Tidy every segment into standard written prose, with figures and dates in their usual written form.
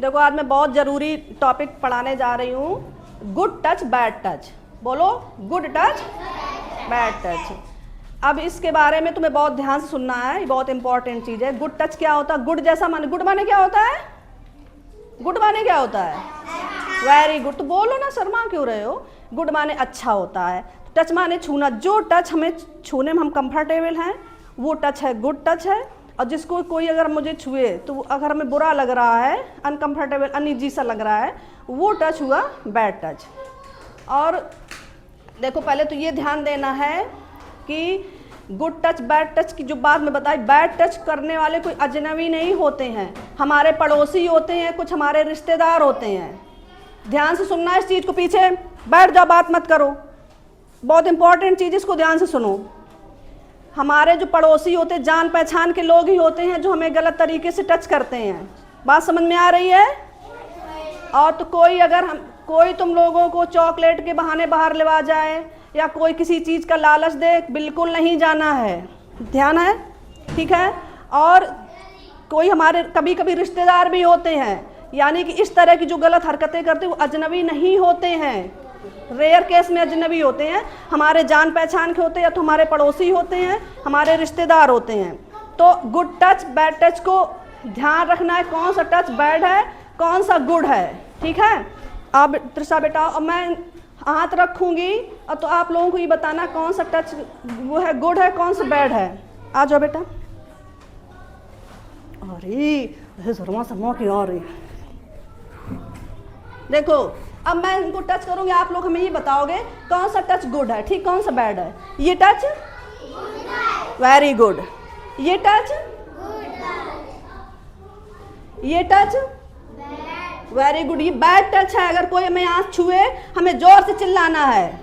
देखो आज मैं बहुत ज़रूरी टॉपिक पढ़ाने जा रही हूँ, गुड टच बैड टच। बोलो, गुड टच बैड टच। अब इसके बारे में तुम्हें बहुत ध्यान से सुनना है, ये बहुत इंपॉर्टेंट चीज़ है। गुड टच क्या होता है? गुड जैसा माने, गुड माने क्या होता है? गुड माने क्या होता है? Very good. तो बोलो ना, शर्मा क्यों रहे हो? गुड माने अच्छा होता है। टच माने छूना, जो टच हमें छूने में हम कंफर्टेबल हैं वो टच है, गुड टच है। और जिसको कोई अगर मुझे छुए तो अगर हमें बुरा लग रहा है, अनकंफर्टेबल, अनईजी सा लग रहा है, वो टच हुआ बैड टच। और देखो पहले तो ये ध्यान देना है कि गुड टच बैड टच की जो बात मैं बताई, बैड टच करने वाले कोई अजनबी नहीं होते हैं, हमारे पड़ोसी होते हैं, कुछ हमारे रिश्तेदार होते हैं। ध्यान से सुनना इस चीज़ को, पीछे बैठ जाओ, बात मत करो, बहुत इंपॉर्टेंट चीज़, इसको ध्यान से सुनो। हमारे जो पड़ोसी होते हैं, जान पहचान के लोग ही होते हैं जो हमें गलत तरीके से टच करते हैं। बात समझ में आ रही है? और तो कोई तुम लोगों को चॉकलेट के बहाने बाहर लेवा जाए या कोई किसी चीज़ का लालच दे, बिल्कुल नहीं जाना है, ध्यान है, ठीक है। और कोई हमारे कभी कभी रिश्तेदार भी होते हैं, यानी कि इस तरह की जो गलत हरकतें करते हैं वो अजनबी नहीं होते हैं, रेयर केस में अजनबी होते हैं, हमारे जान पहचान के होते हैं, या तो हमारे पड़ोसी होते हैं, हमारे रिश्तेदार होते हैं। तो गुड टच बैड टच को ध्यान रखना है, कौन सा टच बैड है, कौन सा गुड है, ठीक है। अब त्रिशा बेटा, अब मैं हाथ रखूंगी और तो आप लोगों को ये बताना कौन सा टच वो है, गुड है, कौन सा बैड है। आ जाओ बेटा। अरे शर्मा शर्मा की आ रही। देखो अब मैं इनको टच करूंगी, आप लोग हमें ये बताओगे कौन सा टच गुड है, ठीक, कौन सा बैड है। ये टच वेरी गुड, ये टच ये टच वेरी गुड, ये बैड टच है। अगर कोई हमें यहाँ छुए हमें जोर से चिल्लाना है।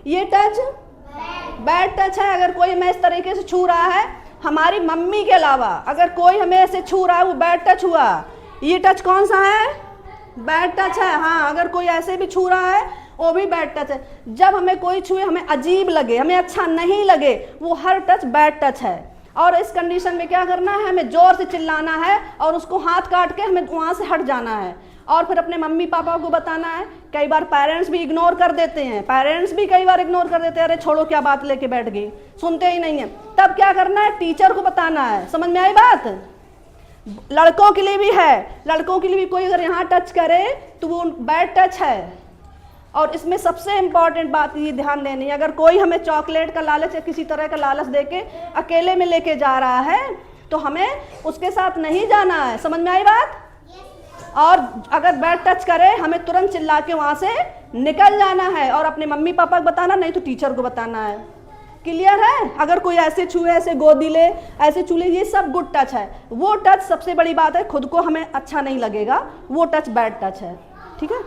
ये टच बैड टच है। अगर कोई हमें इस तरीके से छू रहा है, हमारी मम्मी के अलावा अगर कोई हमें ऐसे छू रहा है, वो बैड टच हुआ। ये टच कौन सा है? बैड टच है। हाँ, अगर कोई ऐसे भी छू रहा है वो भी बैड टच है। जब हमें कोई छुए हमें अजीब लगे, हमें अच्छा नहीं लगे, वो हर टच बैड टच है। और इस कंडीशन में क्या करना है, हमें जोर से चिल्लाना है और उसको हाथ काट के हमें वहाँ से हट जाना है और फिर अपने मम्मी पापा को बताना है। कई बार पेरेंट्स भी इग्नोर कर देते हैं, अरे छोड़ो क्या बात लेके बैठ गई, सुनते ही नहीं है। तब क्या करना है, टीचर को बताना है। समझ में आई बात? लड़कों के लिए भी है, लड़कों के लिए भी कोई अगर यहाँ टच करे तो वो बैड टच है। और इसमें सबसे इम्पॉर्टेंट बात ये ध्यान देनी है, अगर कोई हमें चॉकलेट का लालच या किसी तरह का लालच देके अकेले में लेके जा रहा है तो हमें उसके साथ नहीं जाना है। समझ में आई बात? और अगर बैड टच करे हमें तुरंत चिल्ला के वहाँ से निकल जाना है और अपने मम्मी पापा को बताना, नहीं तो टीचर को बताना है। क्लियर है? अगर कोई ऐसे छुए, ऐसे गोदी ले, ऐसे छू ले, ये सब गुड टच है। वो टच सबसे बड़ी बात है, खुद को हमें अच्छा नहीं लगेगा, वो टच बैड टच है, ठीक है।